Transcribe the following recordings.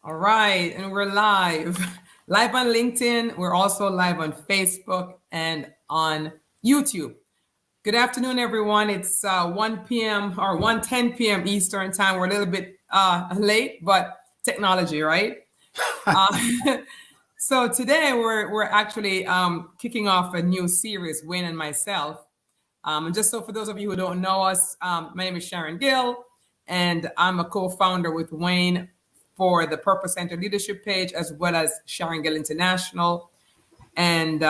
All right, and we're live. Live on LinkedIn. We're also live on Facebook and on YouTube. Good afternoon, everyone. It's 1 p.m. or 1:10 p.m. Eastern time. We're a little bit late, but technology, right? So today we're actually kicking off a new series, Wayne and myself. And just so for those of you who don't know us, my name is Sharon Gill, and I'm a co-founder with Wayne for the Purpose Center Leadership page, as well as Sharon Gill International. And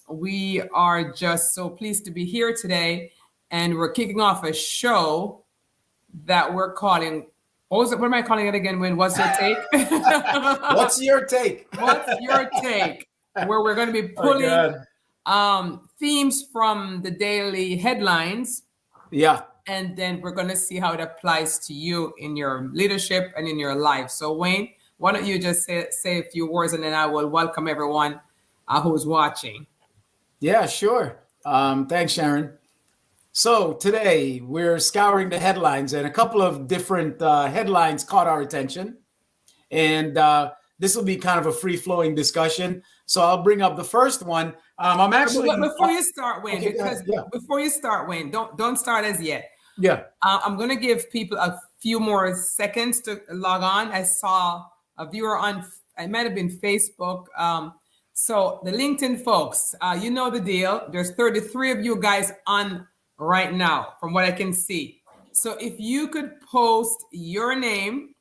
we are just so pleased to be here today. And we're kicking off a show that we're calling, what am I calling it again, Wayne? What's your take? What's your take? What's your take? Where we're going to be pulling themes from the daily headlines. Yeah. And then we're going to see how it applies to you in your leadership and in your life. So Wayne, why don't you just say a few words, and then I will welcome everyone who's watching. Yeah, sure. Thanks, Sharon. So today we're scouring the headlines, and a couple of different headlines caught our attention. And this will be kind of a free-flowing discussion. So I'll bring up the first one. I'm actually before you start, Wayne, before you start, Wayne, don't start as yet. Yeah. I'm going to give people a few more seconds to log on. I saw a viewer on, it might have been Facebook. So the LinkedIn folks, you know the deal. There's 33 of you guys on right now, from what I can see. So if you could post your name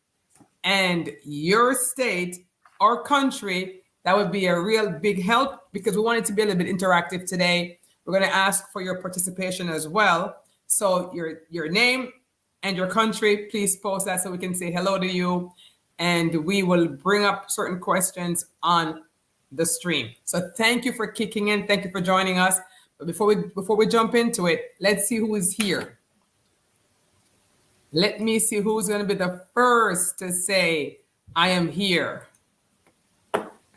and your state or country, that would be a real big help, because we want it to be a little bit interactive today. We're going to ask for your participation as well. So your name and your country, please post that so we can say hello to you, and we will bring up certain questions on the stream. So thank you for kicking in. Thank you for joining us. But before we jump into it, let's see who is here. Let me see who's going to be the first to say, I am here.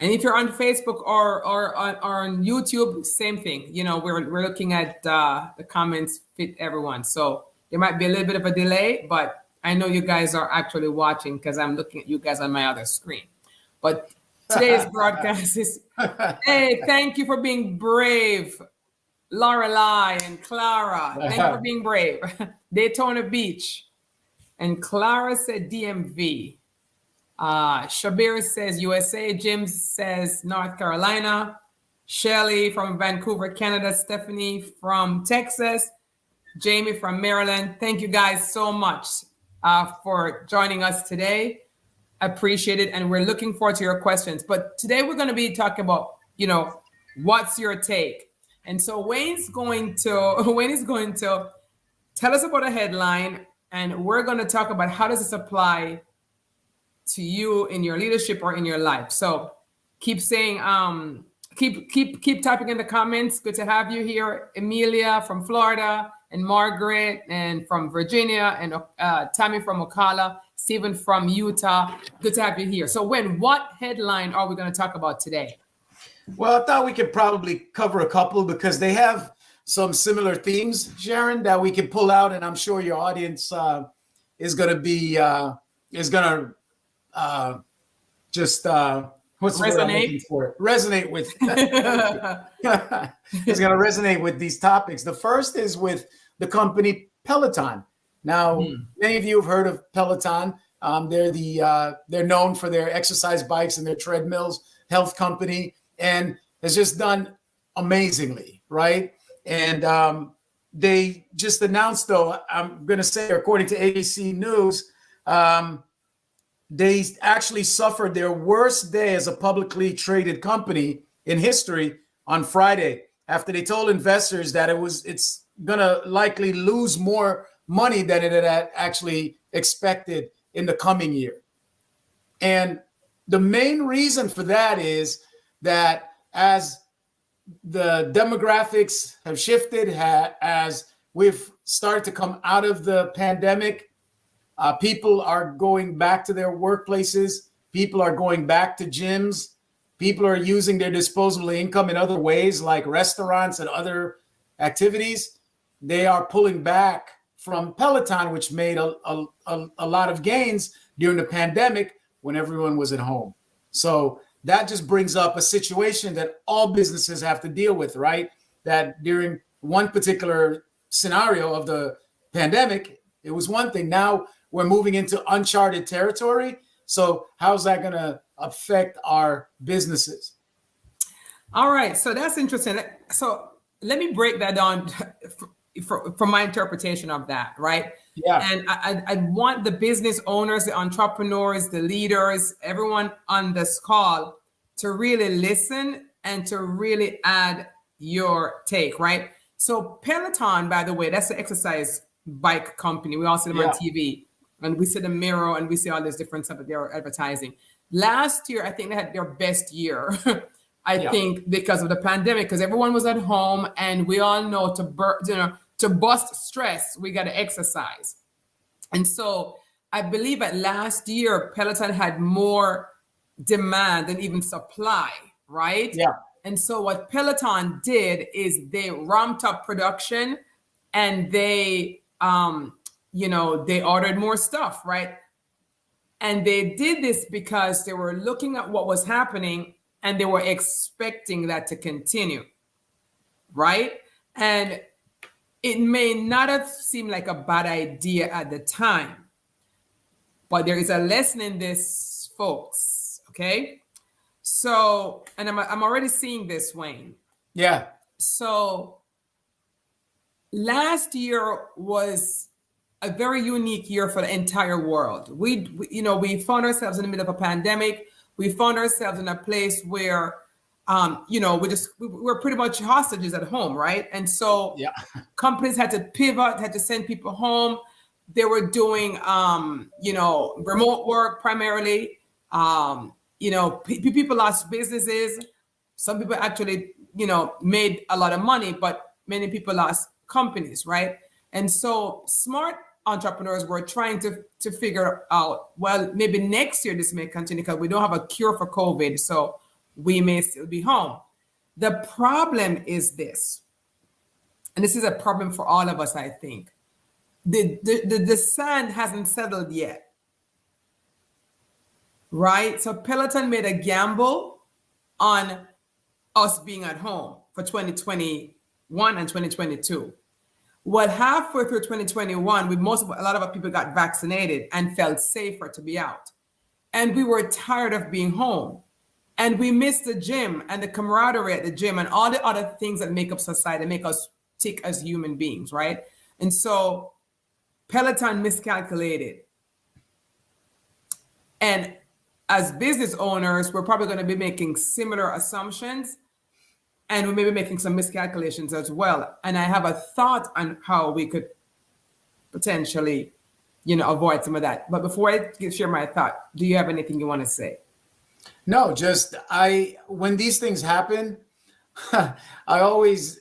And if you're on Facebook or on YouTube, same thing. You know, we're looking at the comments fit everyone. So there might be a little bit of a delay, but I know you guys are actually watching because I'm looking at you guys on my other screen. But today's broadcast is, hey, thank you for being brave, Lorelei and Clara. Thank you for being brave. Daytona Beach. And Clara said DMV. Shabir says USA. Jim says North Carolina. Shelly from Vancouver, Canada. Stephanie from Texas. Jamie from Maryland. Thank you guys so much for joining us today. Appreciate it. And we're looking forward to your questions. But today we're going to be talking about, what's your take? And so Wayne is going to tell us about a headline, and we're going to talk about how does this apply to you in your leadership or in your life. So keep saying, keep typing in the comments. Good to have you here. Emilia from Florida, and Margaret and from Virginia, and Tammy from Ocala, Stephen from Utah. Good to have you here. So what headline are we going to talk about today? Well, I thought we could probably cover a couple because they have some similar themes, Sharon, that we can pull out. And I'm sure your audience is going to be, just what's the word I'm looking for? Resonate with. It's going to resonate with these topics. The first is with the company Peloton. Now, many of you have heard of Peloton. They're known for their exercise bikes and their treadmills, health company, and has just done amazingly, right? And they just announced, though, I'm going to say, according to ABC News, they actually suffered their worst day as a publicly traded company in history on Friday, after they told investors that it's going to likely lose more money than it had actually expected in the coming year. And the main reason for that is that as the demographics have shifted, as we've started to come out of the pandemic, people are going back to their workplaces. People are going back to gyms. People are using their disposable income in other ways, like restaurants and other activities. They are pulling back from Peloton, which made a lot of gains during the pandemic, when everyone was at home. So that just brings up a situation that all businesses have to deal with, right? That during one particular scenario of the pandemic, it was one thing. Now we're moving into uncharted territory. So how's that going to affect our businesses? All right, so that's interesting. So let me break that down from my interpretation of that, right? Yeah. And I want the business owners, the entrepreneurs, the leaders, everyone on this call to really listen and to really add your take, right? So Peloton, by the way, that's the exercise bike company. We all see them on TV, and we see the mirror, and we see all this different stuff that they're advertising. Last year, I think they had their best year. I think because of the pandemic, because everyone was at home, and we all know to bust stress, we got to exercise. And so I believe that last year, Peloton had more demand than even supply, right? Yeah. And so what Peloton did is they ramped up production, and they, they ordered more stuff, right? And they did this because they were looking at what was happening, and they were expecting that to continue, right? And it may not have seemed like a bad idea at the time, but there is a lesson in this, folks, okay? So, and I'm already seeing this, Wayne. Yeah. So last year was a very unique year for the entire world. We found ourselves in the middle of a pandemic. We found ourselves in a place where, we're pretty much hostages at home, right? And so companies had to pivot, had to send people home. They were doing, remote work primarily. People lost businesses. Some people actually, made a lot of money, but many people lost companies, right? And so smart entrepreneurs were trying to figure out, well, maybe next year this may continue because we don't have a cure for COVID, so we may still be home. The problem is this, and this is a problem for all of us, I think. The sand hasn't settled yet, right? So Peloton made a gamble on us being at home for 2021 and 2022. Well, halfway through 2021, a lot of our people got vaccinated and felt safer to be out. And we were tired of being home. And we missed the gym and the camaraderie at the gym and all the other things that make up society, make us tick as human beings, right? And so Peloton miscalculated. And as business owners, we're probably going to be making similar assumptions, and we may be making some miscalculations as well. And I have a thought on how we could potentially, avoid some of that. But before I share my thought, do you have anything you want to say? No, just when these things happen, I always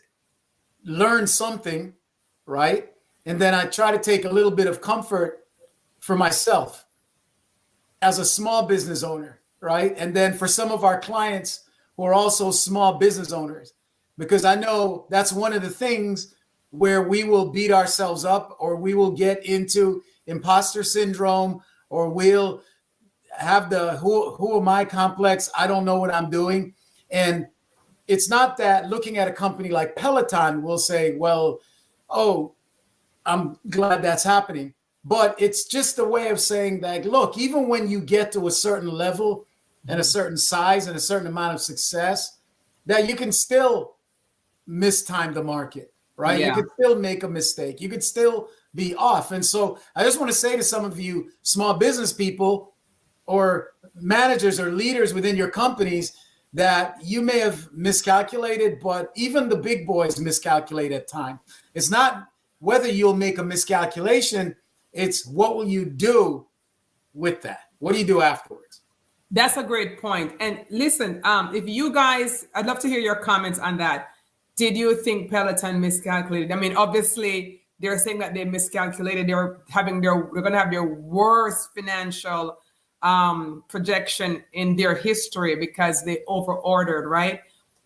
learn something, right? And then I try to take a little bit of comfort for myself as a small business owner, right? And then for some of our clients who are also small business owners, because I know that's one of the things where we will beat ourselves up, or we will get into imposter syndrome, or we'll have the who am I complex. I don't know what I'm doing. And it's not that looking at a company like Peloton will say, well, oh, I'm glad that's happening. But it's just a way of saying that, look, even when you get to a certain level and a certain size and a certain amount of success, that you can still mistime the market, right? Yeah. You could still make a mistake. You could still be off. And so I just want to say to some of you small business people or managers or leaders within your companies that you may have miscalculated, but even the big boys miscalculate at times. It's not whether you'll make a miscalculation, it's what will you do with that? What do you do afterwards? That's a great point. And listen, if you guys, I'd love to hear your comments on that. Did you think Peloton miscalculated? I mean, obviously, they're saying that they miscalculated. They're going to have their worst financial projection in their history because they overordered, right?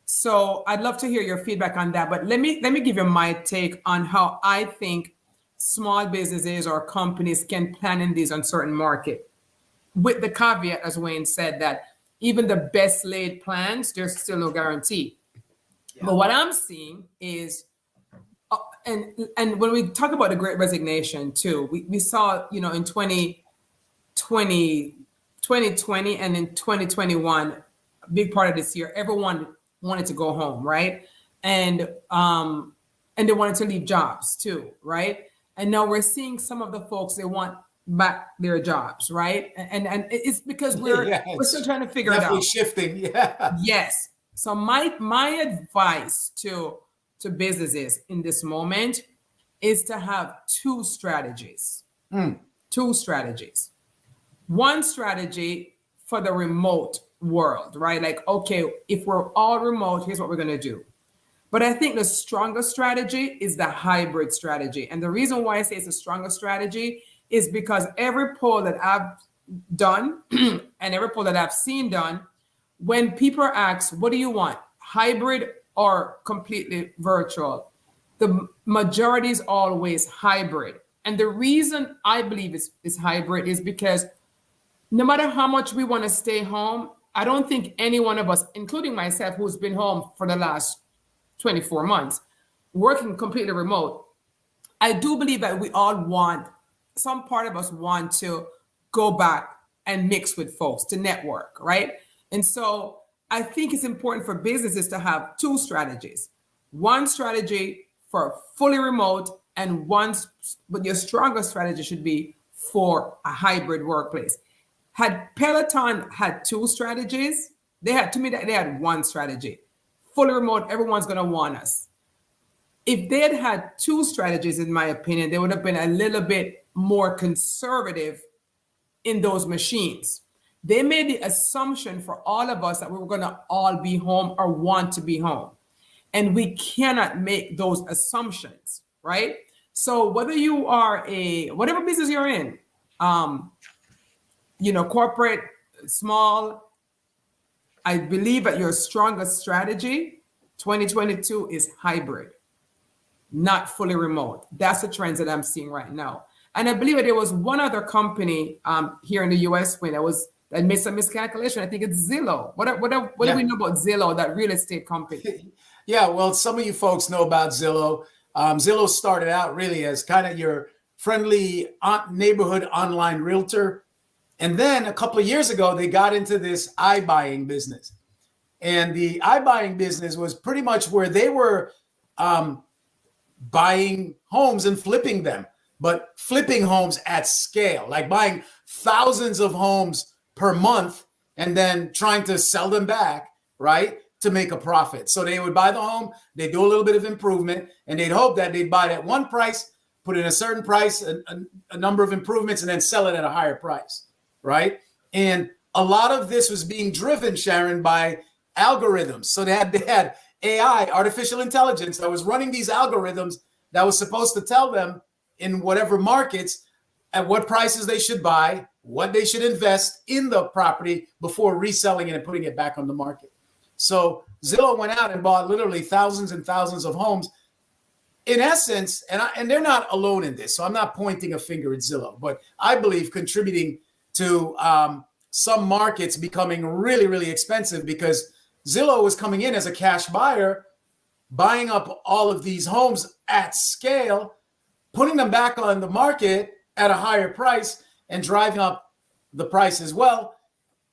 So I'd love to hear your feedback on that. But let me give you my take on how I think small businesses or companies can plan in these uncertain market. with the caveat, as Wayne said, that even the best laid plans, there's still no guarantee. Yeah. But what I'm seeing is, and when we talk about the Great Resignation too, we saw, you know, in 2020 and in 2021, a big part of this year, everyone wanted to go home, right? And they wanted to leave jobs too, right? And now we're seeing some of the folks, they want back their jobs, right? And it's because we're still trying to figure it out. Shifting, yeah. Yes. So my advice to businesses in this moment is to have two strategies. Two strategies. One strategy for the remote world, right? Like, okay, if we're all remote, here's what we're going to do. But I think the strongest strategy is the hybrid strategy. And the reason why I say it's the strongest strategy is because every poll that I've done and every poll that I've seen done, when people are asked, what do you want, hybrid or completely virtual? The majority is always hybrid. And the reason I believe it's hybrid is because no matter how much we want to stay home, I don't think any one of us, including myself, who's been home for the last 24 months, working completely remote, I do believe that we all want, some part of us want to go back and mix with folks, to network, right? And so I think it's important for businesses to have two strategies. One strategy for fully remote, and but your strongest strategy should be for a hybrid workplace. Had Peloton had two strategies, they had one strategy. Fully remote, everyone's going to want us. If they had two strategies, in my opinion, they would have been a little bit more conservative in those machines. They made the assumption for all of us that we were going to all be home or want to be home. And we cannot make those assumptions, right? So whether you are whatever business you're in, corporate, small, I believe that your strongest strategy, 2022, is hybrid, not fully remote. That's the trends that I'm seeing right now. And I believe that there was one other company here in the US that made some miscalculation. I think it's Zillow. What do we know about Zillow, that real estate company? Yeah, well, some of you folks know about Zillow. Zillow started out really as kind of your friendly neighborhood online realtor. And then a couple of years ago, they got into this iBuying business. And the iBuying business was pretty much where they were buying homes and flipping them, but flipping homes at scale, like buying thousands of homes per month and then trying to sell them back, right, to make a profit. So they would buy the home, they do a little bit of improvement, and they'd hope that they'd buy it at one price, put in a certain price, a number of improvements, and then sell it at a higher price. Right. And a lot of this was being driven, Sharon, by algorithms. So they had AI, artificial intelligence, that was running these algorithms that was supposed to tell them in whatever markets at what prices they should buy, what they should invest in the property before reselling it and putting it back on the market. So Zillow went out and bought literally thousands and thousands of homes. In essence, and they're not alone in this, so I'm not pointing a finger at Zillow, but I believe contributing to some markets becoming really, really expensive, because Zillow was coming in as a cash buyer, buying up all of these homes at scale, putting them back on the market at a higher price and driving up the price as well.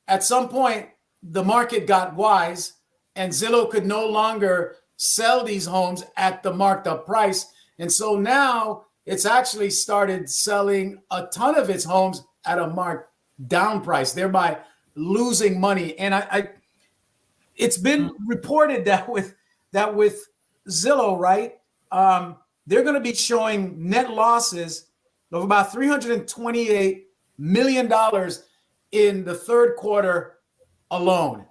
At some point, the market got wise and Zillow could no longer sell these homes at the marked up price. And so now it's actually started selling a ton of its homes at a marked down price, thereby losing money. And it's been reported that with Zillow, right, they're going to be showing net losses of about $328 million in the third quarter alone.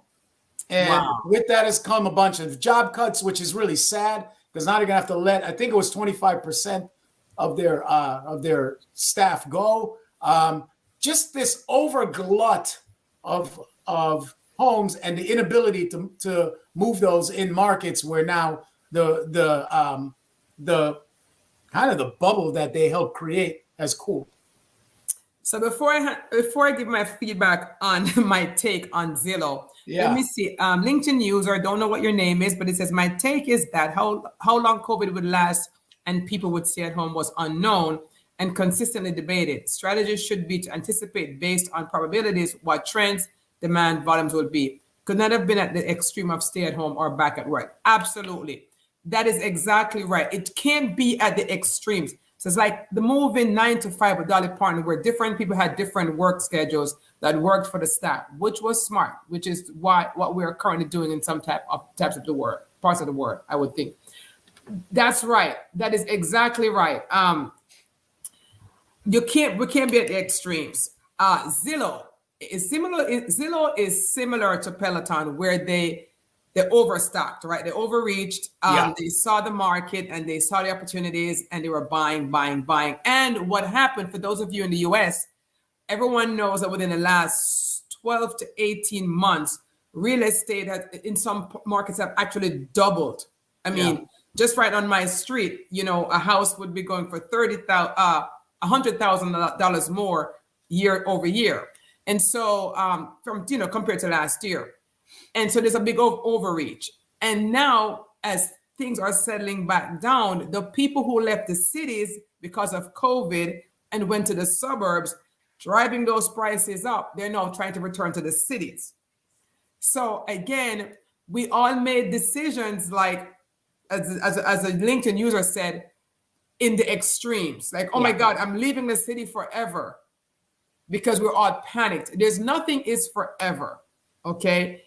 And with that has come a bunch of job cuts, which is really sad, because now they're going to have to let, I think it was 25% of their staff go. Just this overglut of homes and the inability to move those in markets where now the kind of the bubble that they helped create has cooled. So before I give my feedback on my take on Zillow, let Yeah. me see. LinkedIn user, don't know what your name is, but it says my take is that how long COVID would last and people would stay at home was unknown and consistently debated. Strategies should be to anticipate based on probabilities what trends, demand, volumes will be. Could not have been at the extreme of stay at home or back at work. Absolutely. That is exactly right. It can't be at the extremes. So it's like the move in 9 to 5 with Dolly Parton, where different people had different work schedules that worked for the staff, which was smart, which is what we're currently doing in some types of the world, parts of the world, I would think. That's right. That is exactly right. We can't be at the extremes. Zillow is similar. Zillow is similar to Peloton, where they overstocked, right? They overreached. Yeah. They saw the market and they saw the opportunities and they were buying. And what happened for those of you in the US, everyone knows that within the last 12 to 18 months, real estate has, in some markets, have actually doubled. I mean, just right on my street, a house would be going for $100,000 more year over year. And so from compared to last year. And so there's a big overreach. And now as things are settling back down, the people who left the cities because of COVID and went to the suburbs, driving those prices up, they're now trying to return to the cities. So again, we all made decisions like, as a LinkedIn user said, in the extremes. Like, oh my God, I'm leaving the city forever because we're all panicked. There's nothing is forever, okay?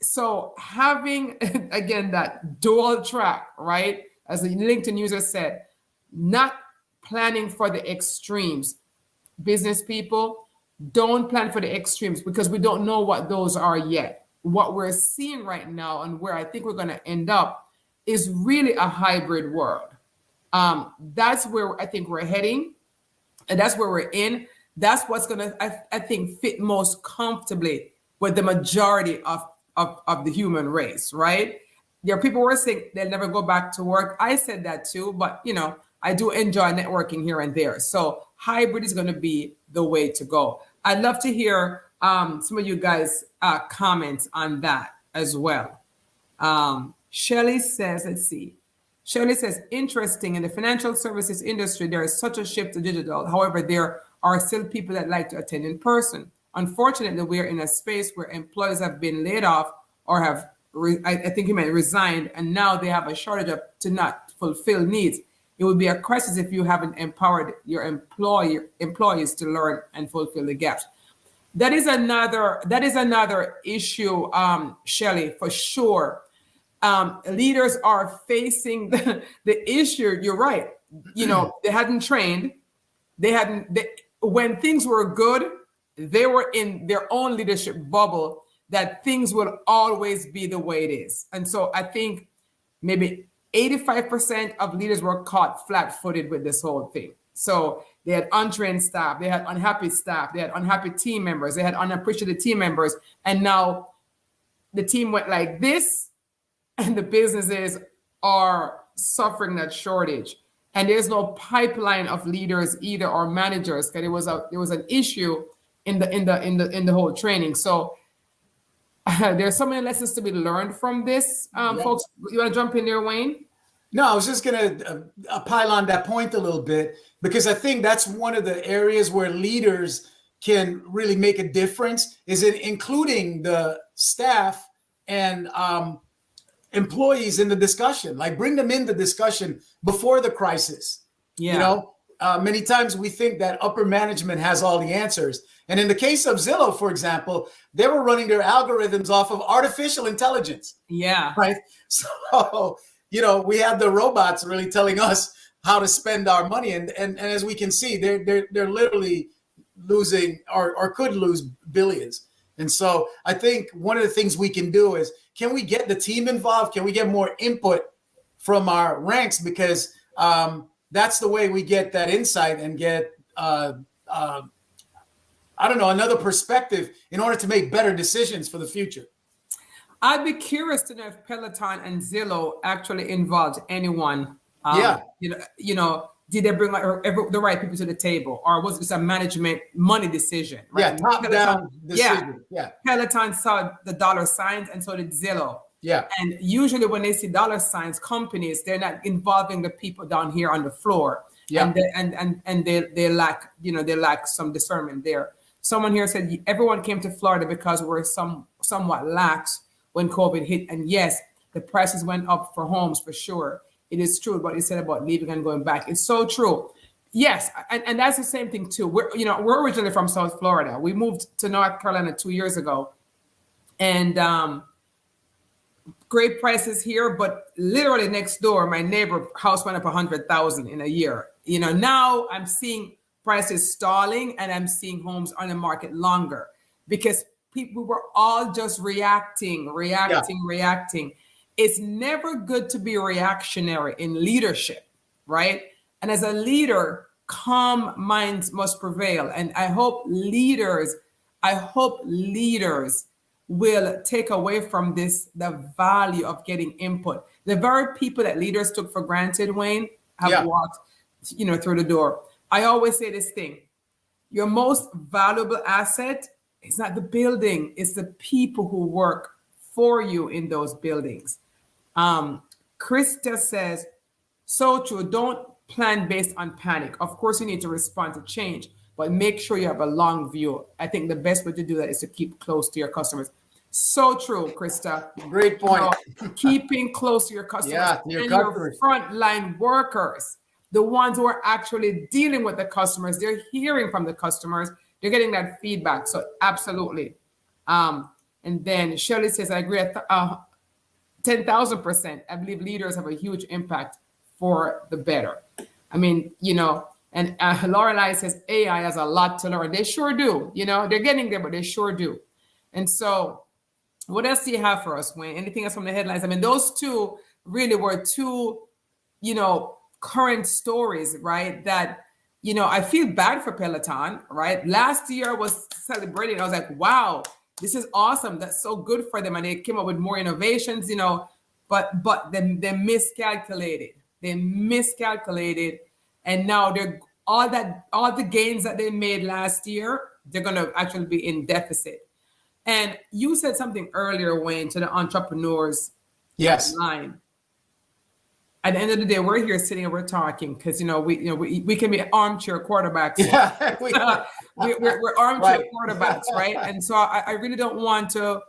So having, again, that dual track, right? As the LinkedIn user said, not planning for the extremes. Business people, don't plan for the extremes because we don't know what those are yet. What we're seeing right now and where I think we're going to end up is really a hybrid world. That's where I think we're heading, and that's where we're in. That's what's going to, I think, fit most comfortably with the majority of the human race, right? There are people who are saying they'll never go back to work. I said that too, but I do enjoy networking here and there. So hybrid is going to be the way to go. I'd love to hear some of you guys comment on that as well. Shelley says, let's see. Shirley says, interesting, in the financial services industry, there is such a shift to digital. However, there are still people that like to attend in person. Unfortunately, we're in a space where employees have been laid off or have, I think you meant resigned, and now they have a shortage to not fulfill needs. It would be a crisis if you haven't empowered your employees to learn and fulfill the gaps. That is another issue, Shelley, for sure. Leaders are facing the issue. You're right. They hadn't trained. When things were good, they were in their own leadership bubble that things will always be the way it is. And so I think maybe 85% of leaders were caught flat-footed with this whole thing. So they had untrained staff, they had unhappy staff, they had unhappy team members, they had unappreciated team members. And now the team went like this, and the businesses are suffering that shortage. And there's no pipeline of leaders either, or managers, because there was an issue in the whole training. So there's so many lessons to be learned from this. Folks, you want to jump in there, Wayne? No, I was just going to pile on that point a little bit, because I think that's one of the areas where leaders can really make a difference, is in including the staff and employees in the discussion. Like, bring them in the discussion before the crisis. Yeah. Many times we think that upper management has all the answers. And in the case of Zillow, for example, they were running their algorithms off of artificial intelligence. Yeah. Right. So, we have the robots really telling us how to spend our money. And as we can see, they're literally losing or could lose billions. And so I think one of the things we can do is, can we get the team involved? Can we get more input from our ranks? Because that's the way we get that insight and get, another perspective in order to make better decisions for the future. I'd be curious to know if Peloton and Zillow actually involved anyone. Did they bring the right people to the table, or was it just a management money decision? Right? Yeah, top-down decision. Yeah. Peloton saw the dollar signs, and so did Zillow. Yeah. And usually when they see dollar signs, companies, they're not involving the people down here on the floor. Yeah. And they lack, they lack some discernment there. Someone here said everyone came to Florida because we're somewhat lax when COVID hit. And yes, the prices went up for homes for sure. It is true what you said about leaving and going back. It's so true. Yes, and that's the same thing too. We're originally from South Florida. We moved to North Carolina 2 years ago, and great prices here. But literally next door, my neighbor house went up 100,000 in a year. Now I'm seeing prices stalling, and I'm seeing homes on the market longer because people were all just reacting. It's never good to be reactionary in leadership, right? And as a leader, calm minds must prevail. And I hope leaders will take away from this the value of getting input. The very people that leaders took for granted, Wayne, have walked, through the door. I always say this thing: your most valuable asset is not the building, it's the people who work for you in those buildings. Krista says, so true. Don't plan based on panic. Of course, you need to respond to change, but make sure you have a long view. I think the best way to do that is to keep close to your customers. So true, Krista. Great point. Keeping close to your customers, your frontline workers, the ones who are actually dealing with the customers. They're hearing from the customers. They're getting that feedback. So absolutely. And then Shirley says, I agree 10,000%. I believe leaders have a huge impact for the better. I mean, and Lorelei says AI has a lot to learn. They sure do. They're getting there, but they sure do. And so what else do you have for us, Wayne? Anything else from the headlines? I mean, those two really were two, current stories, right? That, I feel bad for Peloton, right? Last year I was celebrating. I was like, wow, this is awesome. That's so good for them. And they came up with more innovations, but they miscalculated. And now they're all the gains that they made last year, they're going to actually be in deficit. And you said something earlier, Wayne, to the entrepreneurs. Yes. Line. At the end of the day, we're here sitting and we're talking because we can be armchair quarterbacks. Yeah, we're armchair quarterbacks, right? And so I really don't want to,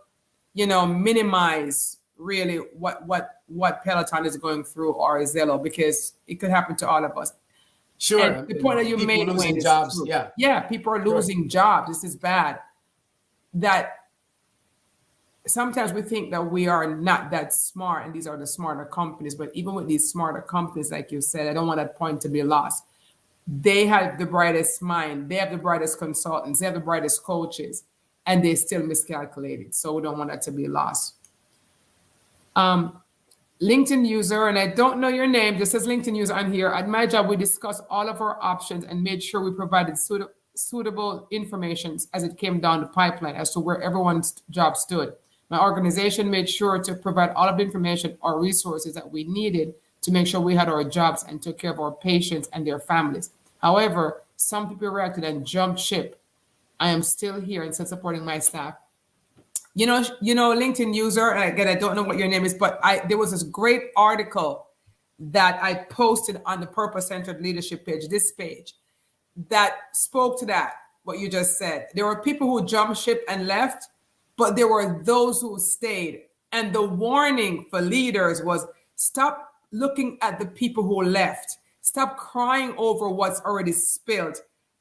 minimize really what Peloton is going through or Zillow, because it could happen to all of us. Sure. And the point that you made, Wayne, is jobs. true. Yeah. Yeah, people are losing jobs. This is bad. That sometimes we think that we are not that smart, and these are the smarter companies. But even with these smarter companies, like you said, I don't want that point to be lost. They have the brightest mind. They have the brightest consultants. They have the brightest coaches, and they still miscalculated. So we don't want that to be lost. LinkedIn user, and I don't know your name, just says LinkedIn user on here. At my job, we discussed all of our options and made sure we provided suitable information as it came down the pipeline as to where everyone's job stood. My organization made sure to provide all of the information or resources that we needed to make sure we had our jobs and took care of our patients and their families. However, some people reacted and jumped ship. I am still here and still supporting my staff. LinkedIn user, and again, I don't know what your name is, but there was this great article that I posted on the Purpose-Centered Leadership page, this page, that spoke to that, what you just said. There were people who jumped ship and left, but there were those who stayed. And the warning for leaders was, stop looking at the people who left. Stop crying over what's already spilled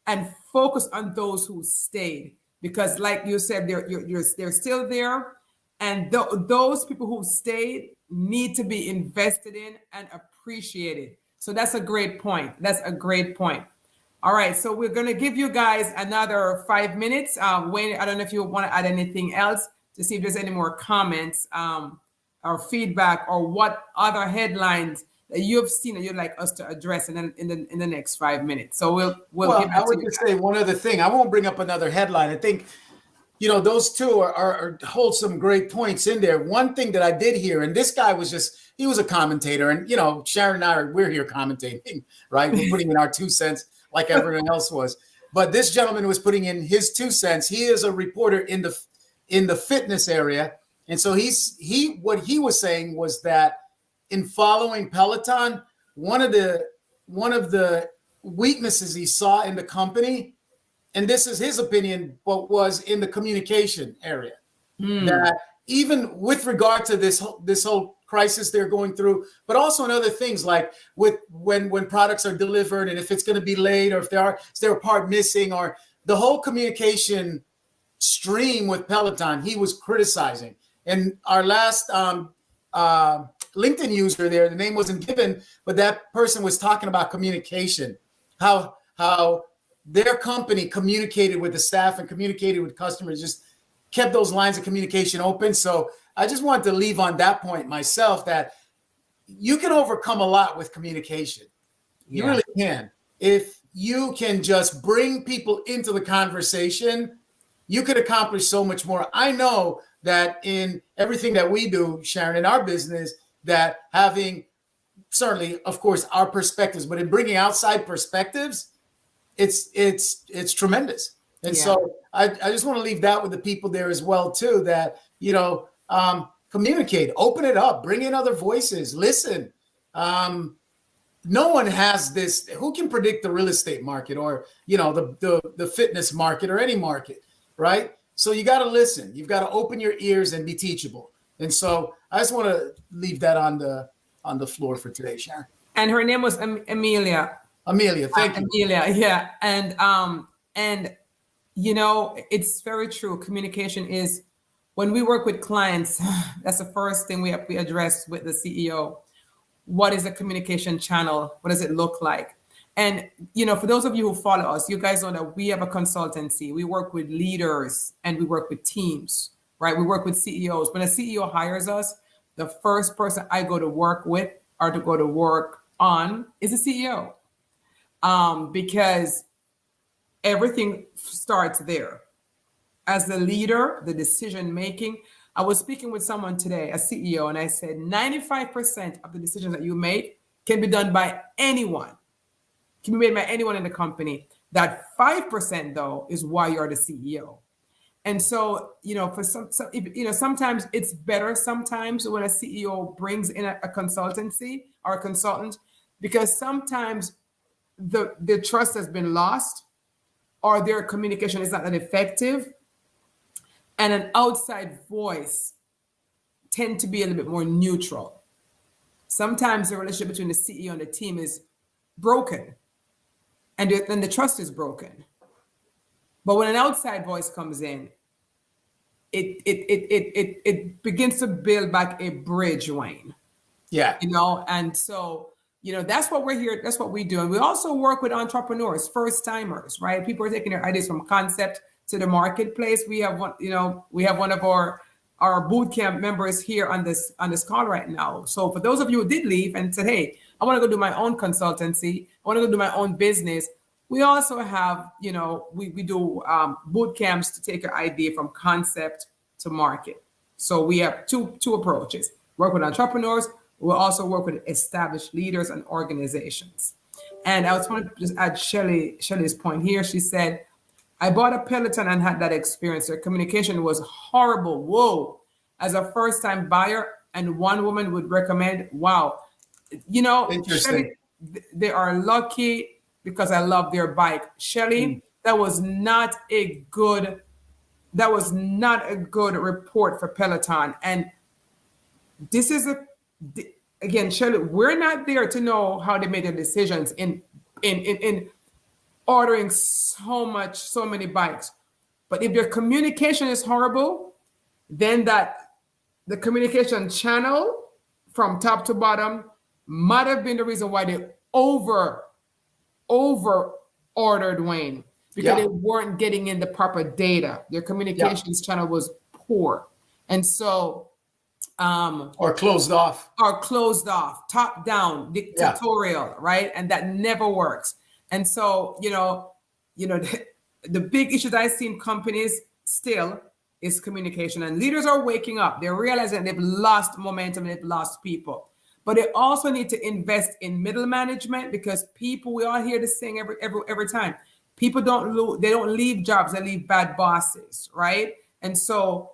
and focus on those who stayed. Because like you said, they're still there. And those people who stayed need to be invested in and appreciated. So that's a great point. All right, so we're going to give you guys another 5 minutes. Wayne, I don't know if you want to add anything else to see if there's any more comments or feedback, or what other headlines that you've seen that you'd like us to address in the next 5 minutes. So we'll give I would just say one other thing. I won't bring up another headline. I think you know, those two are hold some great points in there. One thing that I did hear, and this guy was he was a commentator, and you know, Sharon and I we're here commentating, right? We're putting in our 2 cents like everyone else was. But this gentleman was putting in his 2 cents. He is a reporter in the fitness area, and so what he was saying was that in following Peloton, one of the weaknesses he saw in the company, and this is his opinion, but was in the communication area. That even with regard to this whole crisis they're going through, but also in other things like with when products are delivered and if it's going to be late or if there a part missing, or the whole communication stream with Peloton, he was criticizing. And our last LinkedIn user there, the name wasn't given, but that person was talking about communication, how their company communicated with the staff and communicated with customers, just kept those lines of communication open. So I just wanted to leave on that point myself, that you can overcome a lot with communication. You really can. If you can just bring people into the conversation, you could accomplish so much more. I know that in everything that we do, Sharon, in our business, that having certainly, of course, our perspectives, but in bringing outside perspectives, it's tremendous. And so I just want to leave that with the people there as well, too, that, you know, communicate, open it up, bring in other voices, listen. No one has this. Who can predict the real estate market or, you know, the fitness market or any market, right? So you got to listen. You've got to open your ears and be teachable. And so I just want to leave that on the floor for today, Sharon. And her name was Amelia. Amelia, thank you. Amelia, yeah. And you know, it's very true. Communication is, when we work with clients, that's the first thing we address with the CEO. What is a communication channel? What does it look like? And, you know, for those of you who follow us, you guys know that we have a consultancy. We work with leaders and we work with teams, right? We work with CEOs. When a CEO hires us, the first person I go to work with or to go to work on is a CEO. Because everything starts there. As the leader, the decision making. I was speaking with someone today, a CEO, and I said 95% of the decisions that you make can be done by anyone, can be made by anyone in the company. That 5%, though, is why you're the CEO. And so, you know, for sometimes it's better sometimes when a CEO brings in a consultancy or a consultant, because sometimes the trust has been lost or their communication is not that effective. And an outside voice tend to be a little bit more neutral. Sometimes the relationship between the CEO and the team is broken, and then the trust is broken. But when an outside voice comes in, it begins to build back a bridge, Wayne. Yeah. You know, and so, you know, that's what we're here. That's what we do. And we also work with entrepreneurs, first timers, right? People are taking their ideas from concept to the marketplace. We have one, you know, we have one of our boot camp members here on this call right now. So for those of you who did leave and said, hey, I want to go do my own consultancy, I want to go do my own business, we also have, you know, we do boot camps to take your idea from concept to market. So we have two approaches. Work with entrepreneurs. We'll also work with established leaders and organizations. And I just want to just add Shelly's point here. She said, I bought a Peloton and had that experience. Their communication was horrible. Whoa. As a first-time buyer, and one woman would recommend, wow. You know, interesting. Shelly, they are lucky because I love their bike. Shelly, that was not a good report for Peloton. And this is again, Shelly, we're not there to know how they made their decisions in ordering so many bikes. But if their communication is horrible, then the communication channel from top to bottom might have been the reason why they over ordered, Wayne, because they weren't getting in the proper data. Their communications channel was poor. And so or closed off, top down dictatorial, right? And that never works. And so, you know, the big issues I see in companies still is communication. And leaders are waking up. They're realizing they've lost momentum, they've lost people. But they also need to invest in middle management, because people, we all hear this thing every time. People they don't leave jobs, they leave bad bosses, right? And so,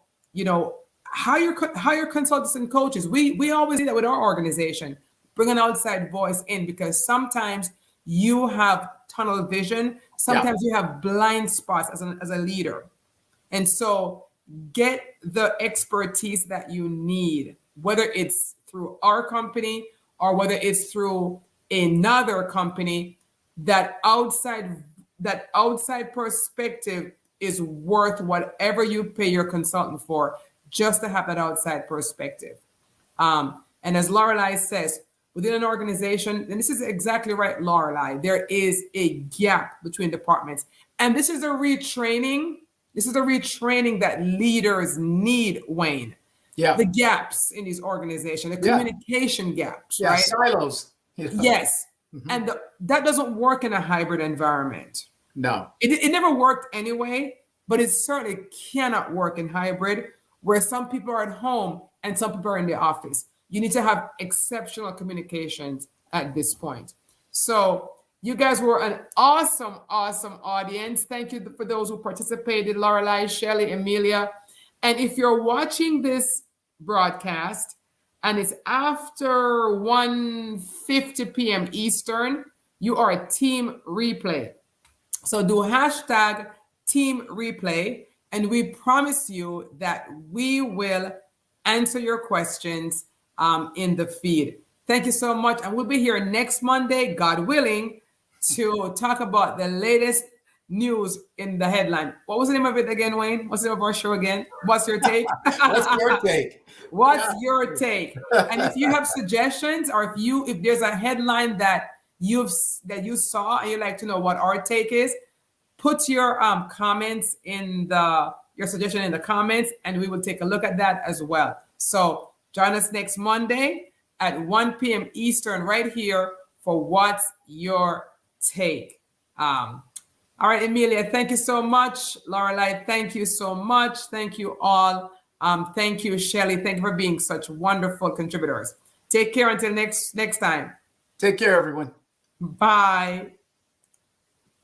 hire consultants and coaches. We always do that with our organization. Bring an outside voice in, because sometimes you have tunnel vision. Sometimes you have blind spots as a leader. And so get the expertise that you need, whether it's through our company or whether it's through another company. That outside perspective is worth whatever you pay your consultant for, just to have that outside perspective. And as Lorelei says, within an organization, and this is exactly right, Lorelei, there is a gap between departments. And this is a retraining. This is a retraining that leaders need, Wayne. Yeah. The gaps in these organizations, the communication gaps, right? Silos. Yes. Mm-hmm. And that doesn't work in a hybrid environment. No. It never worked anyway, but it certainly cannot work in hybrid, where some people are at home and some people are in the office. You need to have exceptional communications at this point. So you guys were an awesome, awesome audience. Thank you for those who participated, Lorelei, Shelley, Amelia. And if you're watching this broadcast and it's after 1:50 p.m. Eastern, you are a team replay. So do hashtag team replay, and we promise you that we will answer your questions in the feed. Thank you so much. And we'll be here next Monday, God willing, to talk about the latest news in the headline. What was the name of it again, Wayne? What's the name of our show again? What's your take? What's your take? What's your take? And if you have suggestions, or if there's a headline that you saw and you'd like to know what our take is, put your comments in your suggestion in the comments, and we will take a look at that as well. So join us next Monday at 1 p.m. Eastern right here for What's Your Take. All right, Amelia, thank you so much. Lorelei, thank you so much. Thank you all. Thank you, Shelley. Thank you for being such wonderful contributors. Take care until next time. Take care, everyone. Bye.